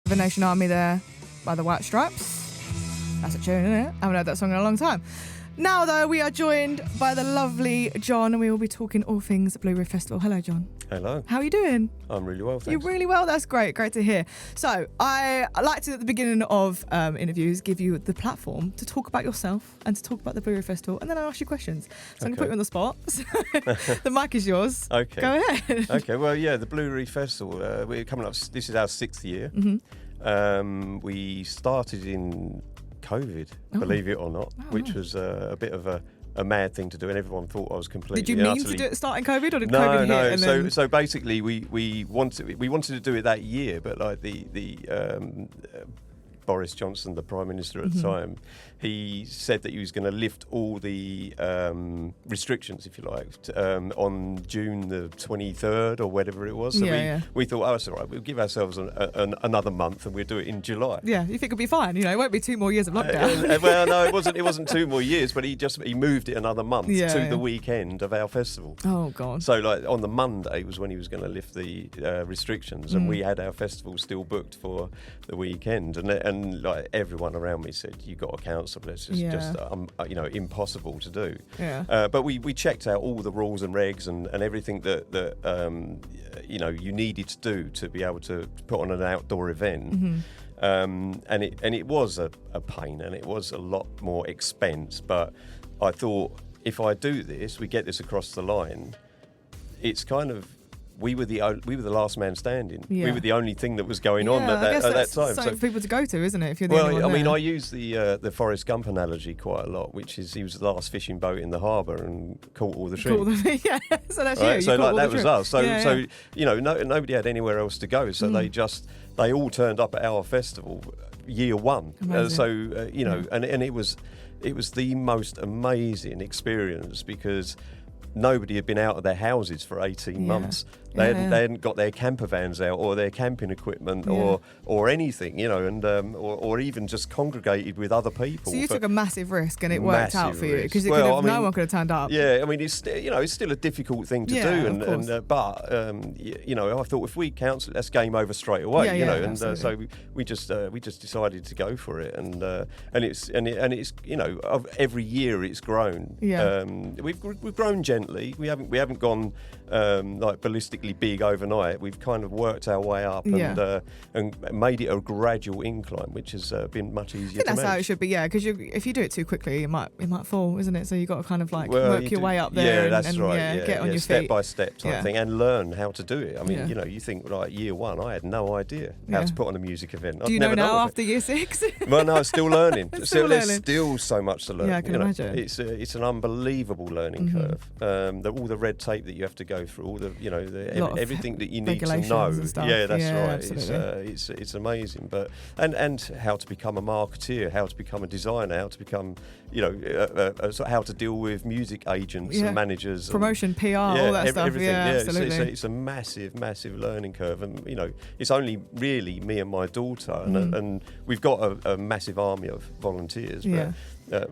The Nation Army there by the White Stripes. That's a tune, isn't it? I haven't heard that song in a long time. Now, though, we are joined by the lovely John, and we will be talking all things Blue Reef Festival. Hello, John. Hello. How are you doing? I'm really well, thanks. You're really well? That's great. Great to hear. So, I like to, at the beginning of interviews, give you the platform to talk about yourself and to talk about the Blue Reef Festival, and then I ask you questions. So I'm going to put you on the spot. So the mic is yours. Okay. Go ahead. Okay, well, yeah, the Blue Reef Festival, we're coming up, this is our 6th year. We started in COVID, believe it or not, which was a bit of a mad thing to do, and everyone thought I was completely. Did you mean to do it starting COVID, or did COVID hit? And then... So basically, we wanted to do it that year, but like the Boris Johnson, the Prime Minister at the time, he said that he was going to lift all the restrictions, if you like, on June the 23rd or whatever it was. So we thought, oh, that's all right, we'll give ourselves another month and we'll do it in July. Yeah, you think it'll be fine? You know, it won't be 2 more years of lockdown. Well, no, it wasn't 2 more years, but he moved it another month to the weekend of our festival. Oh, God. So, like, on the Monday was when he was going to lift the restrictions, and we had our festival still booked for the weekend, and like everyone around me said, you got to cancel this. It's just impossible to do. Yeah. But we checked out all the rules and regs and everything that you needed to do to be able to put on an outdoor event. And it was a pain, and it was a lot more expense. But I thought, if I do this, we get this across the line. It's kind of. We were the last man standing. Yeah. We were the only thing that was going on at that time. So for people to go to, isn't it? If you're the only one there. I use the Forrest Gump analogy quite a lot, which is he was the last fishing boat in the harbour and caught all the shrimp. So that's right? you. So like that was us. So nobody had anywhere else to go. So they all turned up at our festival year one. And it was the most amazing experience because nobody had been out of their houses for 18 months. They hadn't got their camper vans out or their camping equipment or anything, or even just congregated with other people. So you took a massive risk, and it worked out for you because no one could have turned up. Yeah, I mean it's still a difficult thing to do, but I thought if we cancel, that's game over straight away. So we just decided to go for it, and it's every year it's grown. Yeah. We've grown gently. We haven't gone like ballistically big overnight. We've kind of worked our way up and made it a gradual incline, which has been much easier to manage. That's how it should be, because if you do it too quickly, it might fall, isn't it? So you've got to kind of like work your way up there get on your feet. Step by step type thing, and learn how to do it. I mean, you think like year one, I had no idea how to put on a music event. Do you know now after year 6? Well, no, I'm still learning. There's still so much to learn. Yeah, I can imagine. It's an unbelievable learning curve. All the red tape that you have to go through, all the everything that you need to know. Yeah, that's right. It's amazing. But and how to become a marketeer, how to become a designer, how to become how to deal with music agents and managers, promotion, PR, all that stuff. Everything. Absolutely. It's a massive learning curve, and it's only really me and my daughter, and we've got a massive army of volunteers. But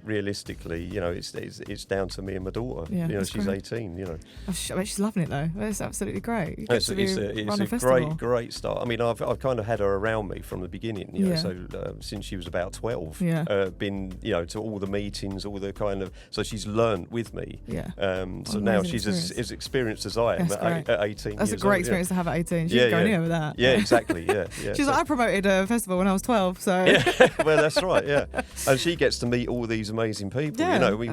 realistically, it's down to me and my daughter. She's great. 18. I bet she's loving it though. It's absolutely great. It's a great start. I mean, I've kind of had her around me from the beginning. So since she was about 12, been to all the meetings, all the kind of. So she's learned with me. So now she's as experienced as I am at 18. That's a great experience to have at 18. She's going anywhere with that. Yeah, exactly. Yeah. She's like, I promoted a festival when I was 12. So well, that's right. Yeah, and she gets to meet all these amazing people. We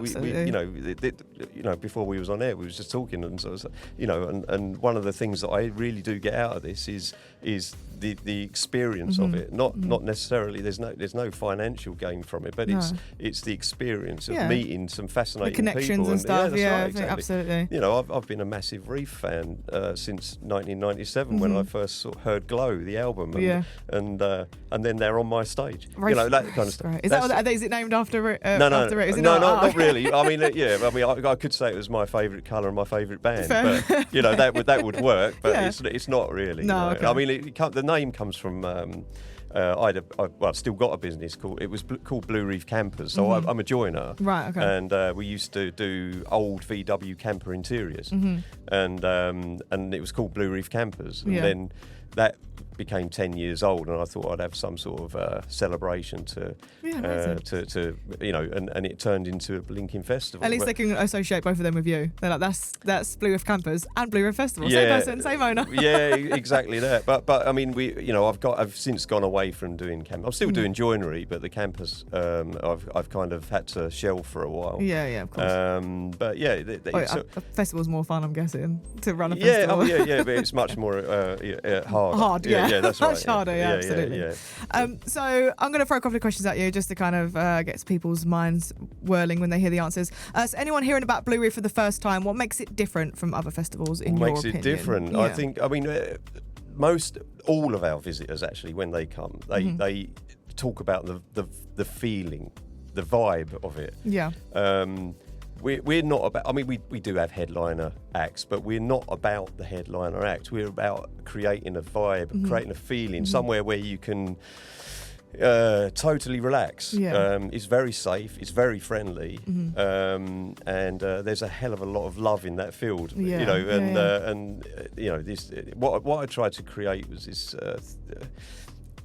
before we was on air, we was just talking, and so and one of the things that I really do get out of this is the experience of it. Not necessarily. There's no financial gain from it, but it's the experience of meeting some fascinating connections people and stuff. Exactly. Absolutely. I've been a massive Reef fan since 1997 when I first heard Glow, the album, and then they're on my stage. Right. That kind of stuff. Is it named after? No, not really. I mean, I could say it was my favourite colour and my favourite band, but that would work. But it's not really. No, okay. I mean, the name comes from. I've still got a business called Blue Reef Campers, so I'm a joiner. Right, okay. And we used to do old VW camper interiors, and it was called Blue Reef Campers, and then that became 10 years old, and I thought I'd have some sort of celebration to you know, and it turned into a blinking festival. At least they can associate both of them with you. They're like, that's Blue Reef Campers and Blue Reef Festival. Same person, same owner. Yeah, exactly that. But I mean, I've since gone away from doing camp. I'm still doing joinery, but the campers I've kind of had to shelve for a while. Yeah, of course. But yeah, a festival's more fun, I'm guessing, to run a festival. Yeah, but it's much more hard. Yeah, that's right. Much harder, absolutely. Yeah. So I'm going to throw a couple of questions at you just to kind of get people's minds whirling when they hear the answers. So anyone hearing about Blue Reef for the first time, what makes it different from other festivals in your opinion? What makes it different? Yeah. I mean, all of our visitors actually, when they come, they talk about the feeling, the vibe of it. Yeah. We're not about, I mean, we do have headliner acts, but we're not about the headliner act. We're about creating a vibe, creating a feeling, somewhere where you can totally relax. Yeah. It's very safe, it's very friendly, and there's a hell of a lot of love in that field. Yeah. You know, and you know, this what I tried to create was this.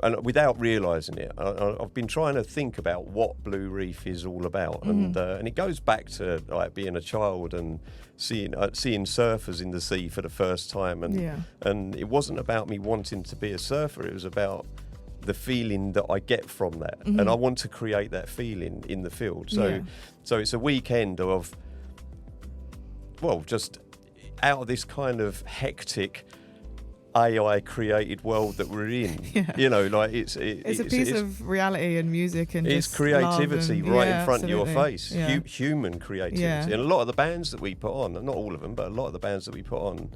And without realising it, I've been trying to think about what Blue Reef is all about, and it goes back to like being a child and seeing surfers in the sea for the first time, and it wasn't about me wanting to be a surfer. It was about the feeling that I get from that, and I want to create that feeling in the field. So it's a weekend of, well, just out of this kind of hectic AI created world that we're in. You know, like it's a piece of reality and music, and it's just creativity right in front absolutely. of your face. Human creativity. And a lot of the bands that we put on, not all of them, but a lot of the bands that we put on,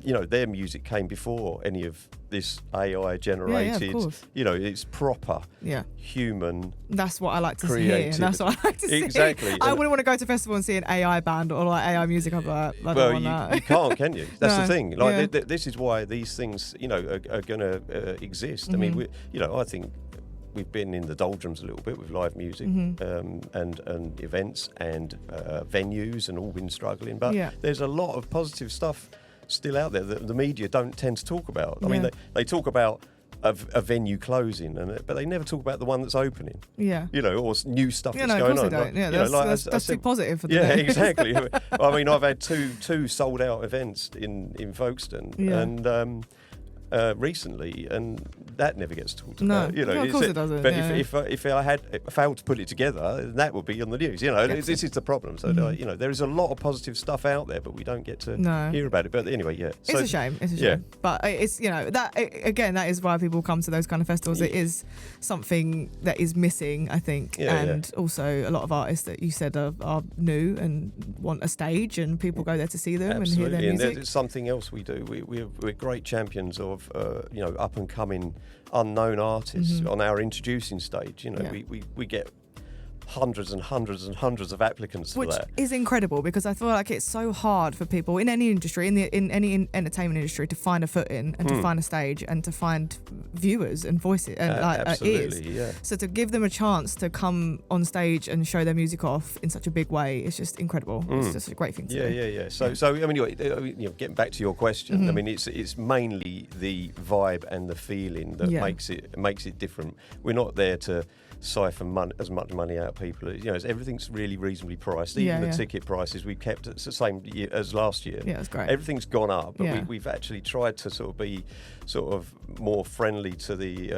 you know, their music came before any of this AI generated. You know, it's proper human. That's what I like to hear. And that's what I like to see. Exactly. I wouldn't want to go to a festival and see an AI band or like AI music. I'm like, I don't want that. You can't, can you? That's the thing. Like this is why these things, you know, are going to exist. I mean, I think we've been in the doldrums a little bit with live music and events and venues, and all been struggling. But there's a lot of positive stuff still out there that the media don't tend to talk about. I mean, they talk about a venue closing, but they never talk about the one that's opening. You know, or new stuff that's going on. That's too positive for the day. Exactly. I mean, I've had two sold out events in Folkestone, and recently, and that never gets talked about. You know, of course it doesn't. But if I had failed to put it together, that would be on the news. You know, this is the problem. So you know, there is a lot of positive stuff out there, but we don't get to hear about it. But anyway, it's a shame. It's a shame. But it's, you know, that again, that is why people come to those kind of festivals. It is something that is missing, I think, and also a lot of artists that you said are new and want a stage, and people go there to see them and hear their music. And there's something else we do. We're great champions of you know, up and coming unknown artists on our introducing stage. You know, we get hundreds and hundreds and hundreds of applicants for that. Which is incredible, because I feel like it's so hard for people in any industry, in any entertainment industry, to find a foot in and to find a stage and to find viewers and voices and ears. So to give them a chance to come on stage and show their music off in such a big way, it's just incredible. It's just a great thing to do. So I mean, you know, getting back to your question, I mean, it's mainly the vibe and the feeling that makes it different. We're not there to siphon as much money out of people. You know, everything's really reasonably priced. Even the ticket prices we've kept at the same year as last year. Yeah, that's great. Everything's gone up, but we've actually tried to sort of be more friendly to the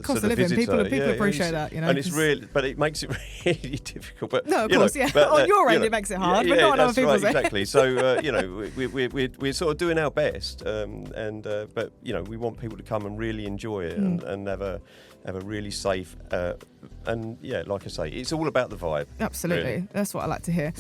cost of living. Visitor. People appreciate that, you know. And it's really, but it makes it really difficult. But no, of course, on your end, it makes it hard, but not on other people's end. Exactly. So you know, we're sort of doing our best, but you know, we want people to come and really enjoy it and have a really safe and like I say, it's all about the vibe. Absolutely, really. That's what I like to hear.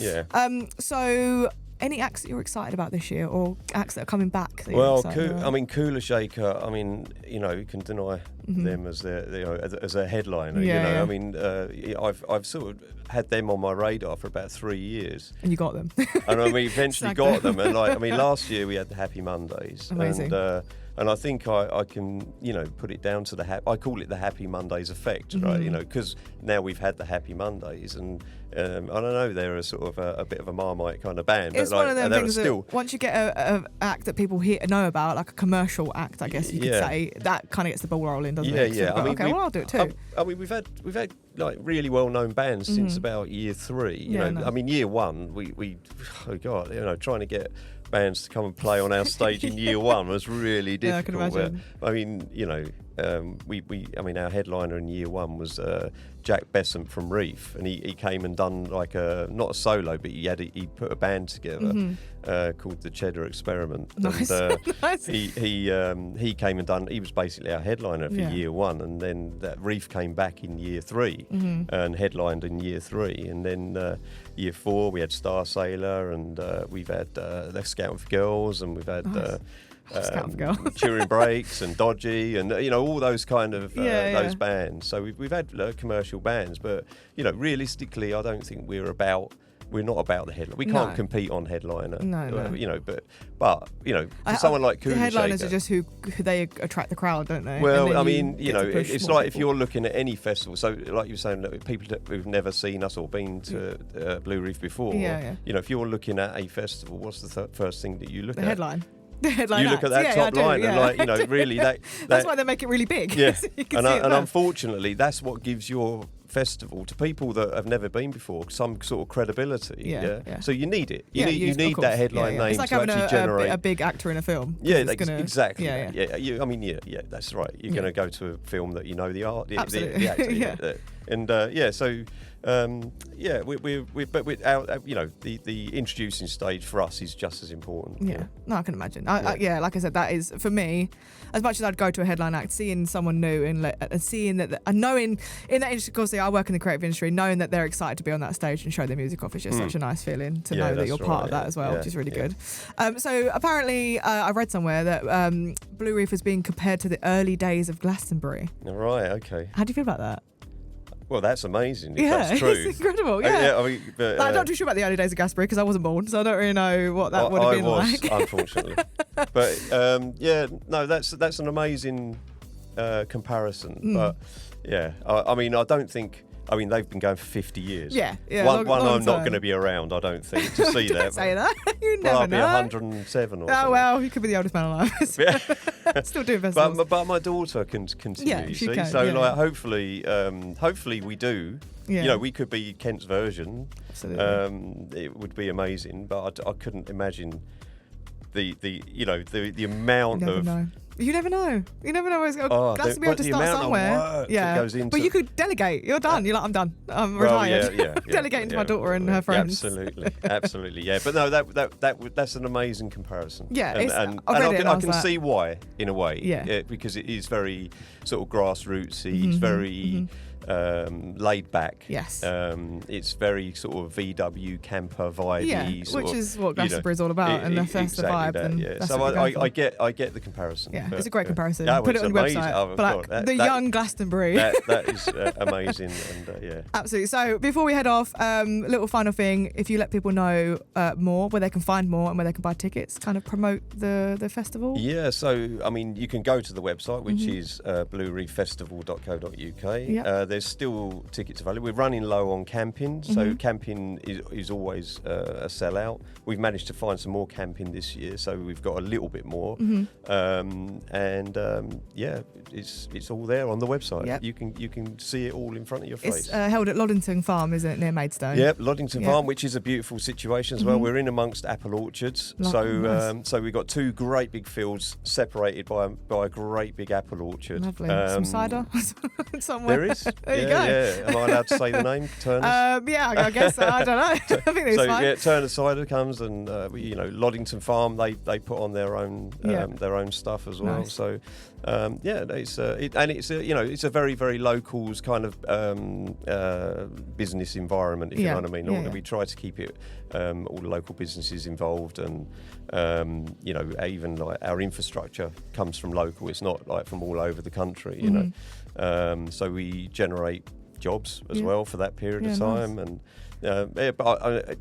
So any acts that you're excited about this year, or acts that are coming back? Well, I mean, Cooler Shaker. I mean, you know, you can deny them as as a headliner. I mean, I've sort of had them on my radar for about 3 years. And you got them. And we eventually got them. And like, I mean, last year we had the Happy Mondays. Amazing. And And I think I can, put it down to I call it the Happy Mondays effect, right? Because now we've had the Happy Mondays, and I don't know, they're a sort of a bit of a Marmite kind of band. It's but one of them things still, that once you get an act that people know about, like a commercial act, I guess you could say, that kind of gets the ball rolling, doesn't it? Yeah. I'll do it too. I mean, we've had like really well-known bands since about year 3. I mean, year 1, we oh God, trying to get bands to come and play on our stage in year 1 was really difficult. I can imagine. I mean, our headliner in year 1 was Jack Besant from Reef, and he came and done like not a solo, but he put a band together called the Cheddar Experiment. Nice. And, Nice. He came and he was basically our headliner for year 1, and then that Reef came back in year 3 and headlined in year 3, and then year 4 we had Star Sailor, and we've had the Scout for Girls, and we've had Turing Breaks and Dodgy, and all those kind of those bands. So we've had commercial bands, but realistically, I don't think we're not about the headline. We can't compete on headliner. No. But for someone like Cooler the headliners Shaker, are just who they attract the crowd, don't they? Well, I mean, it's like if you're looking at any festival. So, like you were saying, people who've never seen us or been to Blue Reef before. If you're looking at a festival, what's the first thing that you look at? The headline. The headline you look at that top line and really that's why they make it really big. Yeah. and unfortunately, that's what gives your festival to people that have never been before some sort of credibility. So you need it. You need that headline name it's like to having actually generate a big actor in a film. Exactly. Yeah. That's right. You're going to go to a film that you know the art, the actor. And the introducing stage for us is just as important. I can imagine. Like I said, that is for me, as much as I'd go to a headline act, seeing someone new and seeing that, and knowing in that industry, of course, I work in the creative industry, knowing that they're excited to be on that stage and show their music off is just such a nice feeling to know that you're part of that as well, which is really good. So apparently, I read somewhere that Blue Reef is being compared to the early days of Glastonbury. All right. Okay. How do you feel about that? Well, that's amazing. If that's true. It's incredible. I'm not too sure about the early days of Glastonbury because I wasn't born, so I don't really know what that would have been like. Unfortunately. But that's an amazing comparison. But I don't think. I mean, they've been going for 50 years. One I'm not going to be around, I don't think, to see that. Don't say that. You never I'll know. be 107 or something. Oh, well, you could be the oldest man alive. Still doing festivals. But my daughter can continue, Yeah, she can, So, yeah. hopefully we do. Yeah. We could be Kent's version. Absolutely. It would be amazing, but I couldn't imagine the amount of... You never know. You never know where it's going. That's to be able to the start amount somewhere. Of work that goes into... But you could delegate. You're done. You're like, I'm done. I'm retired. Delegating to my daughter and her friends. Absolutely. Yeah. But no, that's an amazing comparison. Yeah, I can see why in a way. Yeah. Because it is very sort of grassrootsy. It's very laid back. Yes. It's very sort of VW camper vibey. Yeah, which is what Glastonbury is all about, and that's the vibe. That, so I get the comparison. Yeah, it's a great comparison. Yeah, Put it on your website. Young Glastonbury. That is amazing, and Absolutely. So before we head off, little final thing: if you let people know more, where they can find more and where they can buy tickets, kind of promote the festival. Yeah. So I mean, you can go to the website, which is bluereeffestival.co.uk. Yep. There's still tickets available. We're running low on camping, so camping is always a sellout. We've managed to find some more camping this year, so we've got a little bit more. It's all there on the website. Yep. You can see it all in front of your face. It's held at Loddington Farm, isn't it, near Maidstone? Yep, Loddington Farm, which is a beautiful situation as well. We're in amongst apple orchards, so we've got 2 great big fields separated by a great big apple orchard. Lovely. Some cider somewhere. There is. There you go. Yeah. Am I allowed to say the name? Turner's? I guess. I don't know. I think it's fine. Yeah, Turner Cider comes, and Loddington Farm. They put on their own stuff as well. Nice. So it's a very, very locals kind of business environment, if you know what I mean. We try to keep it all the local businesses involved, and even like our infrastructure comes from local. It's not like from all over the country, So we generate jobs as well for that period of time. Nice. And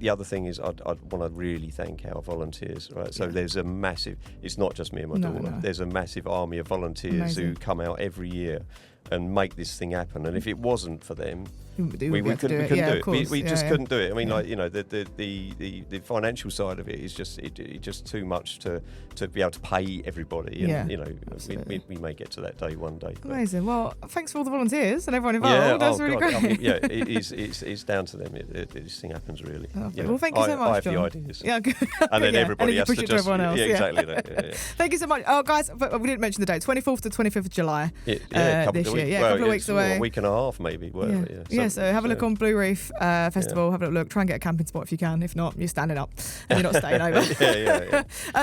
the other thing is I'd want to really thank our volunteers, right? So there's a massive, it's not just me and my daughter, there's a massive army of volunteers who come out every year and make this thing happen. And if it wasn't for them, we couldn't do it. We just couldn't do it. I mean, like, you know, the financial side of it is just just too much to be able to pay everybody. And you know, we may get to that day one day. Amazing. Well, thanks for all the volunteers and everyone involved. That's really great. I mean, it's down to them. This thing happens really. Well, thank you so much, I have John. the ideas. Yeah, good. And then everybody has push to it to everyone else. Yeah, exactly that. Yeah. Thank you so much. Oh, guys, but we didn't mention the date. 24th to 25th of July. This year. A couple of weeks away. A week and a half, maybe. So have a look on Blue Reef Festival. Have a look. Try and get a camping spot if you can. If not, you're standing up and you're not staying over.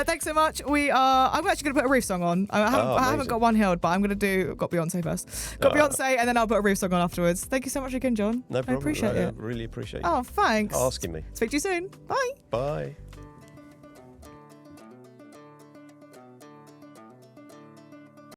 Thanks so much. I'm actually going to put a Reef song on. I haven't got one held, but I'm going to got Beyonce first. Beyonce, and then I'll put a Reef song on afterwards. Thank you so much again, John. No problem. I appreciate it. Really appreciate it. Oh, thanks. Asking me. Speak to you soon. Bye. Bye.